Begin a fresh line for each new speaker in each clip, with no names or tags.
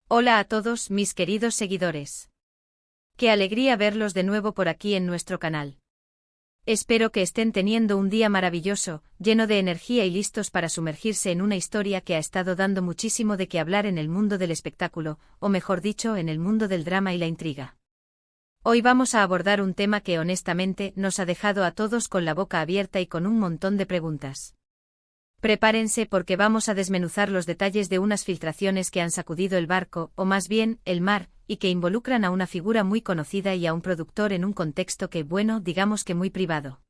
Hola a todos mis queridos seguidores. Qué alegría verlos de nuevo por aquí en nuestro canal. Espero que estén teniendo un día maravilloso, lleno de energía y listos para sumergirse en una historia que ha estado dando muchísimo de qué hablar en el mundo del espectáculo, o mejor dicho, en el mundo del drama y la intriga. Hoy vamos a abordar un tema que honestamente nos ha dejado a todos con la boca abierta y con un montón de preguntas. Prepárense porque vamos a desmenuzar los detalles de unas filtraciones que han sacudido el barco, o más bien, el mar, y que involucran a una figura muy conocida y a un productor en un contexto que, bueno, digamos que muy privado.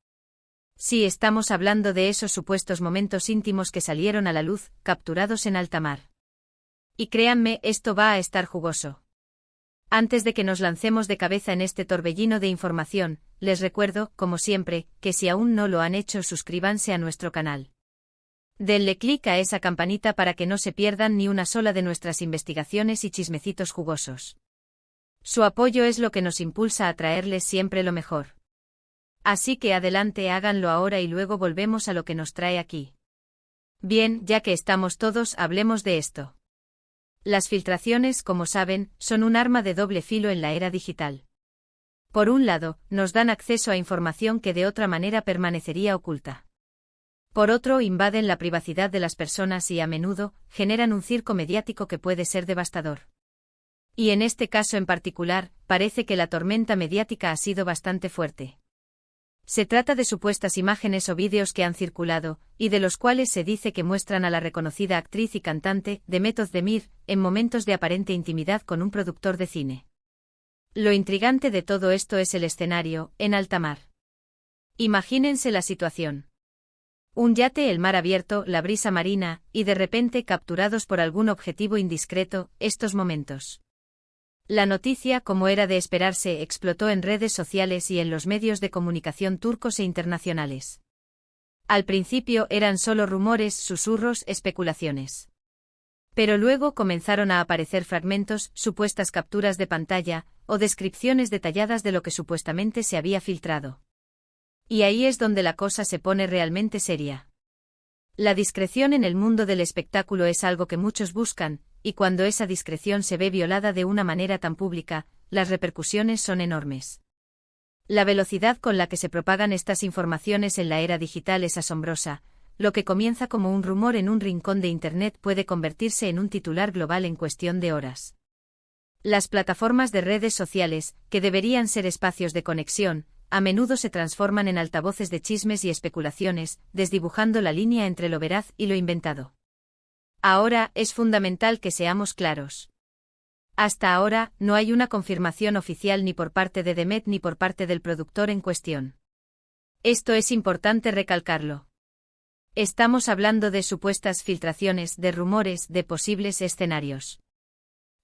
Sí, estamos hablando de esos supuestos momentos íntimos que salieron a la luz, capturados en alta mar. Y créanme, esto va a estar jugoso. Antes de que nos lancemos de cabeza en este torbellino de información, les recuerdo, como siempre, que si aún no lo han hecho, suscríbanse a nuestro canal. Denle clic a esa campanita para que no se pierdan ni una sola de nuestras investigaciones y chismecitos jugosos. Su apoyo es lo que nos impulsa a traerles siempre lo mejor. Así que adelante, háganlo ahora y luego volvemos a lo que nos trae aquí. Bien, ya que estamos todos, hablemos de esto. Las filtraciones, como saben, son un arma de doble filo en la era digital. Por un lado, nos dan acceso a información que de otra manera permanecería oculta. Por otro, invaden la privacidad de las personas y, a menudo, generan un circo mediático que puede ser devastador. Y en este caso en particular, parece que la tormenta mediática ha sido bastante fuerte. Se trata de supuestas imágenes o vídeos que han circulado, y de los cuales se dice que muestran a la reconocida actriz y cantante, Demet Özdemir, en momentos de aparente intimidad con un productor de cine. Lo intrigante de todo esto es el escenario, en alta mar. Imagínense la situación. Un yate, el mar abierto, la brisa marina, y de repente capturados por algún objetivo indiscreto, estos momentos. La noticia, como era de esperarse, explotó en redes sociales y en los medios de comunicación turcos e internacionales. Al principio eran solo rumores, susurros, especulaciones. Pero luego comenzaron a aparecer fragmentos, supuestas capturas de pantalla, o descripciones detalladas de lo que supuestamente se había filtrado. Y ahí es donde la cosa se pone realmente seria. La discreción en el mundo del espectáculo es algo que muchos buscan, y cuando esa discreción se ve violada de una manera tan pública, las repercusiones son enormes. La velocidad con la que se propagan estas informaciones en la era digital es asombrosa. Lo que comienza como un rumor en un rincón de Internet puede convertirse en un titular global en cuestión de horas. Las plataformas de redes sociales, que deberían ser espacios de conexión, a menudo se transforman en altavoces de chismes y especulaciones, desdibujando la línea entre lo veraz y lo inventado. Ahora, es fundamental que seamos claros. Hasta ahora, no hay una confirmación oficial ni por parte de Demet ni por parte del productor en cuestión. Esto es importante recalcarlo. Estamos hablando de supuestas filtraciones, de rumores, de posibles escenarios.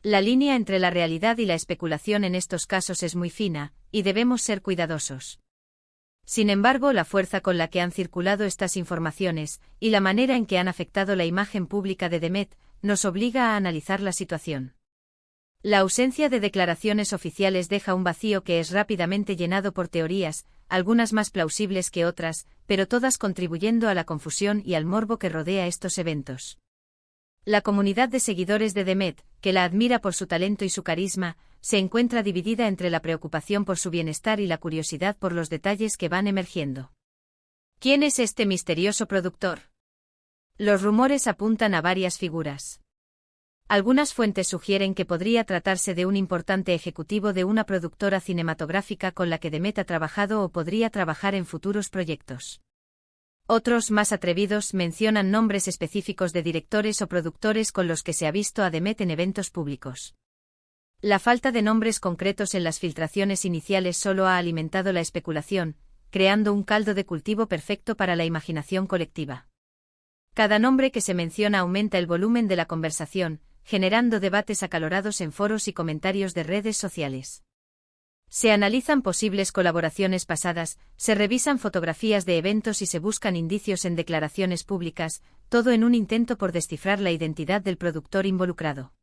La línea entre la realidad y la especulación en estos casos es muy fina, y debemos ser cuidadosos. Sin embargo, la fuerza con la que han circulado estas informaciones, y la manera en que han afectado la imagen pública de Demet, nos obliga a analizar la situación. La ausencia de declaraciones oficiales deja un vacío que es rápidamente llenado por teorías, algunas más plausibles que otras, pero todas contribuyendo a la confusión y al morbo que rodea estos eventos. La comunidad de seguidores de Demet, que la admira por su talento y su carisma, se encuentra dividida entre la preocupación por su bienestar y la curiosidad por los detalles que van emergiendo. ¿Quién es este misterioso productor? Los rumores apuntan a varias figuras. Algunas fuentes sugieren que podría tratarse de un importante ejecutivo de una productora cinematográfica con la que Demet ha trabajado o podría trabajar en futuros proyectos. Otros, más atrevidos, mencionan nombres específicos de directores o productores con los que se ha visto a Demet en eventos públicos. La falta de nombres concretos en las filtraciones iniciales solo ha alimentado la especulación, creando un caldo de cultivo perfecto para la imaginación colectiva. Cada nombre que se menciona aumenta el volumen de la conversación, generando debates acalorados en foros y comentarios de redes sociales. Se analizan posibles colaboraciones pasadas, se revisan fotografías de eventos y se buscan indicios en declaraciones públicas, todo en un intento por descifrar la identidad del productor involucrado.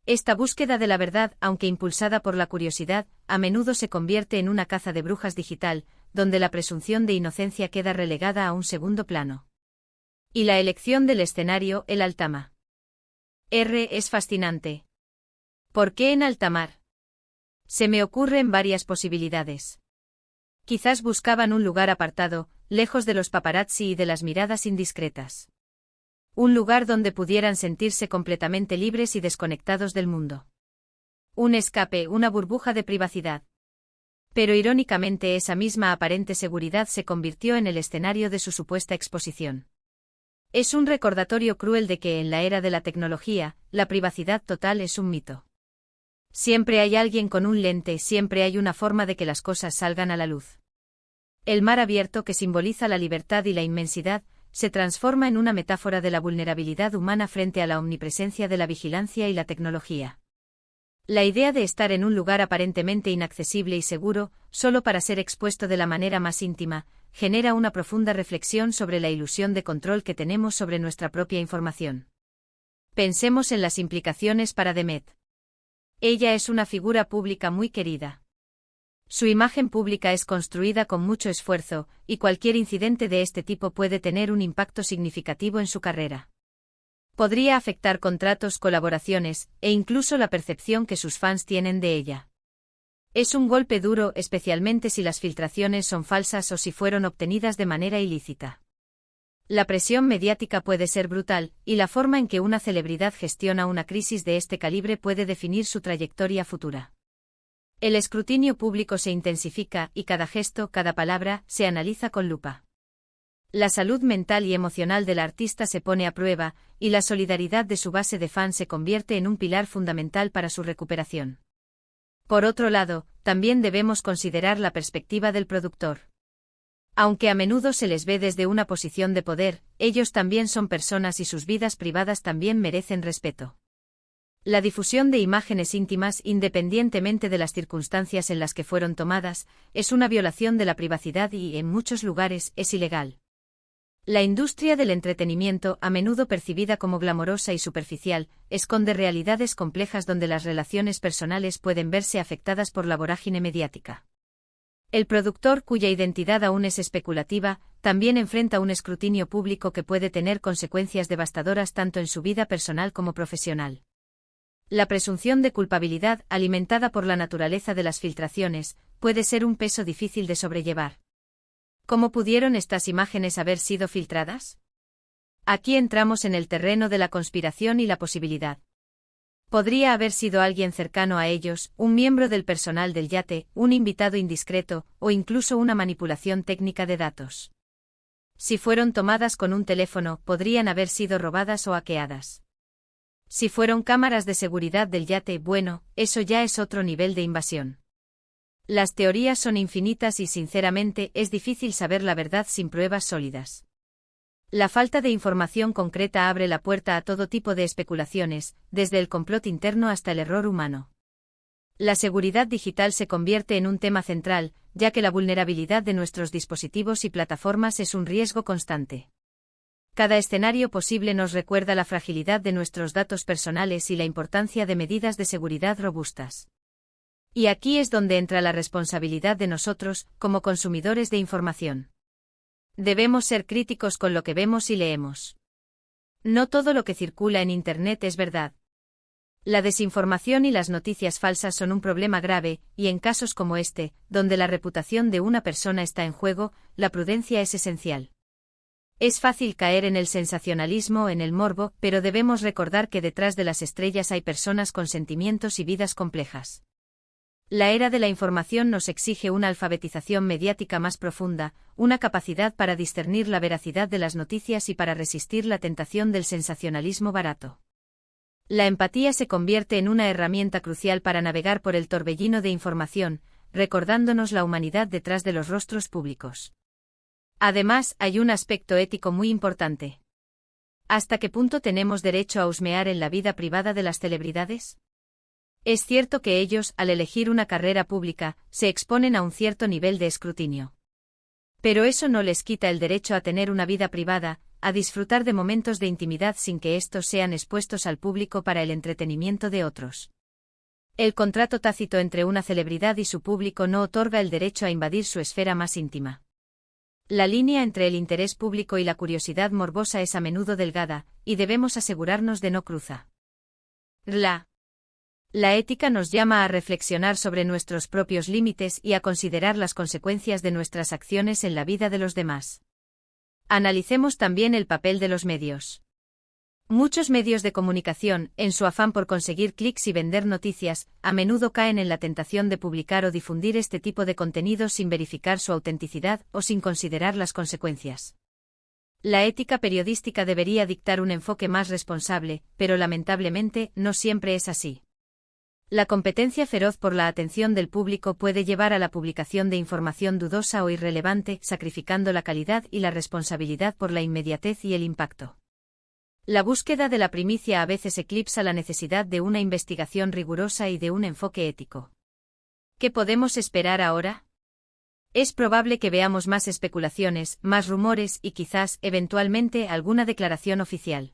Esta búsqueda de la verdad, aunque impulsada por la curiosidad, a menudo se convierte en una caza de brujas digital, donde la presunción de inocencia queda relegada a un segundo plano. Y la elección del escenario, el Altama. Es fascinante. ¿Por qué en alta mar? Se me ocurren varias posibilidades. Quizás buscaban un lugar apartado, lejos de los paparazzi y de las miradas indiscretas. Un lugar donde pudieran sentirse completamente libres y desconectados del mundo. Un escape, una burbuja de privacidad. Pero irónicamente esa misma aparente seguridad se convirtió en el escenario de su supuesta exposición. Es un recordatorio cruel de que en la era de la tecnología, la privacidad total es un mito. Siempre hay alguien con un lente, siempre hay una forma de que las cosas salgan a la luz. El mar abierto, que simboliza la libertad y la inmensidad, se transforma en una metáfora de la vulnerabilidad humana frente a la omnipresencia de la vigilancia y la tecnología. La idea de estar en un lugar aparentemente inaccesible y seguro, solo para ser expuesto de la manera más íntima, genera una profunda reflexión sobre la ilusión de control que tenemos sobre nuestra propia información. Pensemos en las implicaciones para Demet. Ella es una figura pública muy querida. Su imagen pública es construida con mucho esfuerzo, y cualquier incidente de este tipo puede tener un impacto significativo en su carrera. Podría afectar contratos, colaboraciones, e incluso la percepción que sus fans tienen de ella. Es un golpe duro, especialmente si las filtraciones son falsas o si fueron obtenidas de manera ilícita. La presión mediática puede ser brutal, y la forma en que una celebridad gestiona una crisis de este calibre puede definir su trayectoria futura. El escrutinio público se intensifica y cada gesto, cada palabra, se analiza con lupa. La salud mental y emocional del artista se pone a prueba, y la solidaridad de su base de fans se convierte en un pilar fundamental para su recuperación. Por otro lado, también debemos considerar la perspectiva del productor. Aunque a menudo se les ve desde una posición de poder, ellos también son personas y sus vidas privadas también merecen respeto. La difusión de imágenes íntimas, independientemente de las circunstancias en las que fueron tomadas, es una violación de la privacidad y, en muchos lugares, es ilegal. La industria del entretenimiento, a menudo percibida como glamorosa y superficial, esconde realidades complejas donde las relaciones personales pueden verse afectadas por la vorágine mediática. El productor, cuya identidad aún es especulativa, también enfrenta un escrutinio público que puede tener consecuencias devastadoras tanto en su vida personal como profesional. La presunción de culpabilidad, alimentada por la naturaleza de las filtraciones, puede ser un peso difícil de sobrellevar. ¿Cómo pudieron estas imágenes haber sido filtradas? Aquí entramos en el terreno de la conspiración y la posibilidad. Podría haber sido alguien cercano a ellos, un miembro del personal del yate, un invitado indiscreto, o incluso una manipulación técnica de datos. Si fueron tomadas con un teléfono, podrían haber sido robadas o hackeadas. Si fueron cámaras de seguridad del yate, bueno, eso ya es otro nivel de invasión. Las teorías son infinitas y sinceramente es difícil saber la verdad sin pruebas sólidas. La falta de información concreta abre la puerta a todo tipo de especulaciones, desde el complot interno hasta el error humano. La seguridad digital se convierte en un tema central, ya que la vulnerabilidad de nuestros dispositivos y plataformas es un riesgo constante. Cada escenario posible nos recuerda la fragilidad de nuestros datos personales y la importancia de medidas de seguridad robustas. Y aquí es donde entra la responsabilidad de nosotros, como consumidores de información. Debemos ser críticos con lo que vemos y leemos. No todo lo que circula en Internet es verdad. La desinformación y las noticias falsas son un problema grave, y en casos como este, donde la reputación de una persona está en juego, la prudencia es esencial. Es fácil caer en el sensacionalismo, en el morbo, pero debemos recordar que detrás de las estrellas hay personas con sentimientos y vidas complejas. La era de la información nos exige una alfabetización mediática más profunda, una capacidad para discernir la veracidad de las noticias y para resistir la tentación del sensacionalismo barato. La empatía se convierte en una herramienta crucial para navegar por el torbellino de información, recordándonos la humanidad detrás de los rostros públicos. Además, hay un aspecto ético muy importante. ¿Hasta qué punto tenemos derecho a husmear en la vida privada de las celebridades? Es cierto que ellos, al elegir una carrera pública, se exponen a un cierto nivel de escrutinio. Pero eso no les quita el derecho a tener una vida privada, a disfrutar de momentos de intimidad sin que estos sean expuestos al público para el entretenimiento de otros. El contrato tácito entre una celebridad y su público no otorga el derecho a invadir su esfera más íntima. La línea entre el interés público y la curiosidad morbosa es a menudo delgada, y debemos asegurarnos de no cruzarla. La ética nos llama a reflexionar sobre nuestros propios límites y a considerar las consecuencias de nuestras acciones en la vida de los demás. Analicemos también el papel de los medios. Muchos medios de comunicación, en su afán por conseguir clics y vender noticias, a menudo caen en la tentación de publicar o difundir este tipo de contenido sin verificar su autenticidad o sin considerar las consecuencias. La ética periodística debería dictar un enfoque más responsable, pero lamentablemente no siempre es así. La competencia feroz por la atención del público puede llevar a la publicación de información dudosa o irrelevante, sacrificando la calidad y la responsabilidad por la inmediatez y el impacto. La búsqueda de la primicia a veces eclipsa la necesidad de una investigación rigurosa y de un enfoque ético. ¿Qué podemos esperar ahora? Es probable que veamos más especulaciones, más rumores y quizás, eventualmente, alguna declaración oficial.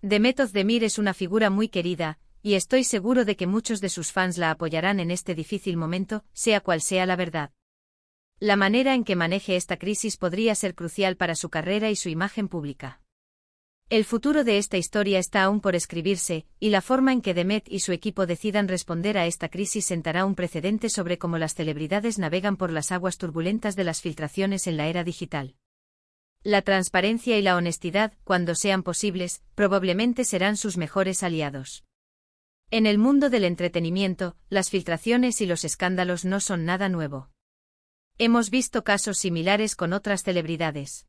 Demet Özdemir es una figura muy querida, y estoy seguro de que muchos de sus fans la apoyarán en este difícil momento, sea cual sea la verdad. La manera en que maneje esta crisis podría ser crucial para su carrera y su imagen pública. El futuro de esta historia está aún por escribirse, y la forma en que Demet y su equipo decidan responder a esta crisis sentará un precedente sobre cómo las celebridades navegan por las aguas turbulentas de las filtraciones en la era digital. La transparencia y la honestidad, cuando sean posibles, probablemente serán sus mejores aliados. En el mundo del entretenimiento, las filtraciones y los escándalos no son nada nuevo. Hemos visto casos similares con otras celebridades.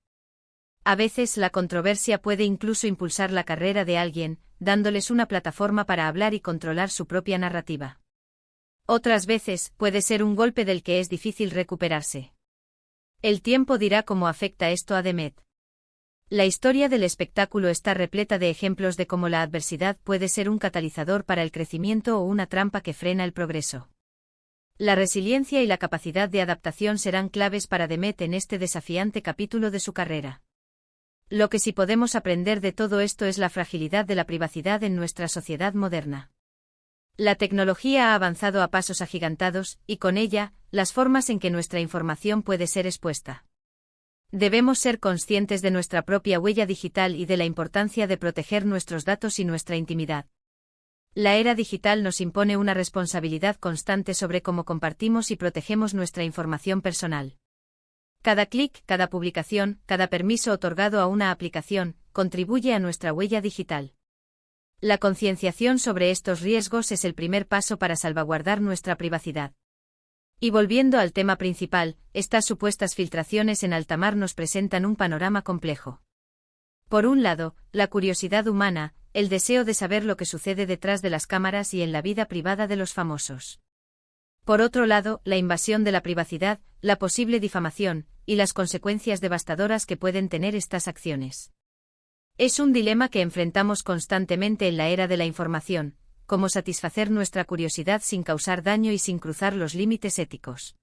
A veces la controversia puede incluso impulsar la carrera de alguien, dándoles una plataforma para hablar y controlar su propia narrativa. Otras veces, puede ser un golpe del que es difícil recuperarse. El tiempo dirá cómo afecta esto a Demet. La historia del espectáculo está repleta de ejemplos de cómo la adversidad puede ser un catalizador para el crecimiento o una trampa que frena el progreso. La resiliencia y la capacidad de adaptación serán claves para Demet en este desafiante capítulo de su carrera. Lo que sí podemos aprender de todo esto es la fragilidad de la privacidad en nuestra sociedad moderna. La tecnología ha avanzado a pasos agigantados, y con ella, las formas en que nuestra información puede ser expuesta. Debemos ser conscientes de nuestra propia huella digital y de la importancia de proteger nuestros datos y nuestra intimidad. La era digital nos impone una responsabilidad constante sobre cómo compartimos y protegemos nuestra información personal. Cada clic, cada publicación, cada permiso otorgado a una aplicación, contribuye a nuestra huella digital. La concienciación sobre estos riesgos es el primer paso para salvaguardar nuestra privacidad. Y volviendo al tema principal, estas supuestas filtraciones en alta mar nos presentan un panorama complejo. Por un lado, la curiosidad humana, el deseo de saber lo que sucede detrás de las cámaras y en la vida privada de los famosos. Por otro lado, la invasión de la privacidad, la posible difamación, y las consecuencias devastadoras que pueden tener estas acciones. Es un dilema que enfrentamos constantemente en la era de la información, cómo satisfacer nuestra curiosidad sin causar daño y sin cruzar los límites éticos.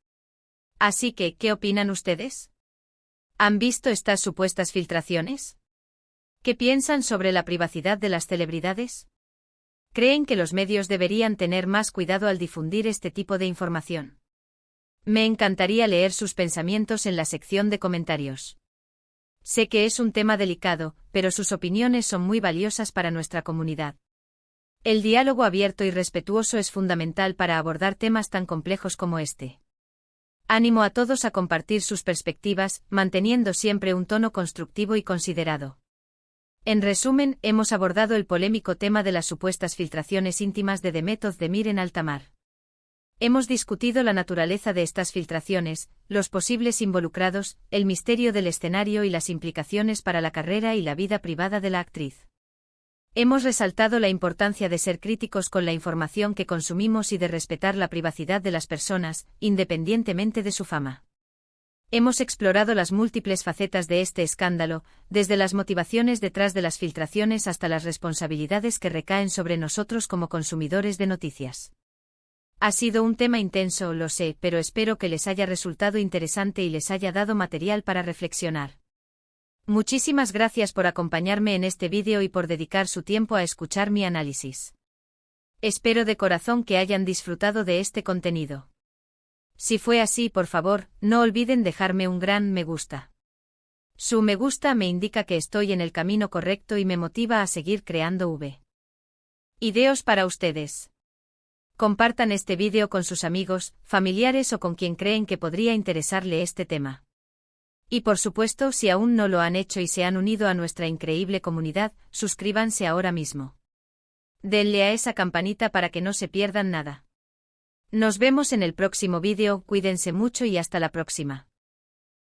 Así que, ¿qué opinan ustedes? ¿Han visto estas supuestas filtraciones? ¿Qué piensan sobre la privacidad de las celebridades? ¿Creen que los medios deberían tener más cuidado al difundir este tipo de información? Me encantaría leer sus pensamientos en la sección de comentarios. Sé que es un tema delicado, pero sus opiniones son muy valiosas para nuestra comunidad. El diálogo abierto y respetuoso es fundamental para abordar temas tan complejos como este. Ánimo a todos a compartir sus perspectivas, manteniendo siempre un tono constructivo y considerado. En resumen, hemos abordado el polémico tema de las supuestas filtraciones íntimas de Demet Özdemir en alta mar. Hemos discutido la naturaleza de estas filtraciones, los posibles involucrados, el misterio del escenario y las implicaciones para la carrera y la vida privada de la actriz. Hemos resaltado la importancia de ser críticos con la información que consumimos y de respetar la privacidad de las personas, independientemente de su fama. Hemos explorado las múltiples facetas de este escándalo, desde las motivaciones detrás de las filtraciones hasta las responsabilidades que recaen sobre nosotros como consumidores de noticias. Ha sido un tema intenso, lo sé, pero espero que les haya resultado interesante y les haya dado material para reflexionar. Muchísimas gracias por acompañarme en este vídeo y por dedicar su tiempo a escuchar mi análisis. Espero de corazón que hayan disfrutado de este contenido. Si fue así, por favor, no olviden dejarme un gran me gusta. Su me gusta me indica que estoy en el camino correcto y me motiva a seguir creando ideos para ustedes. Compartan este vídeo con sus amigos, familiares o con quien creen que podría interesarle este tema. Y por supuesto, si aún no lo han hecho y se han unido a nuestra increíble comunidad, suscríbanse ahora mismo. Denle a esa campanita para que no se pierdan nada. Nos vemos en el próximo vídeo, cuídense mucho y hasta la próxima.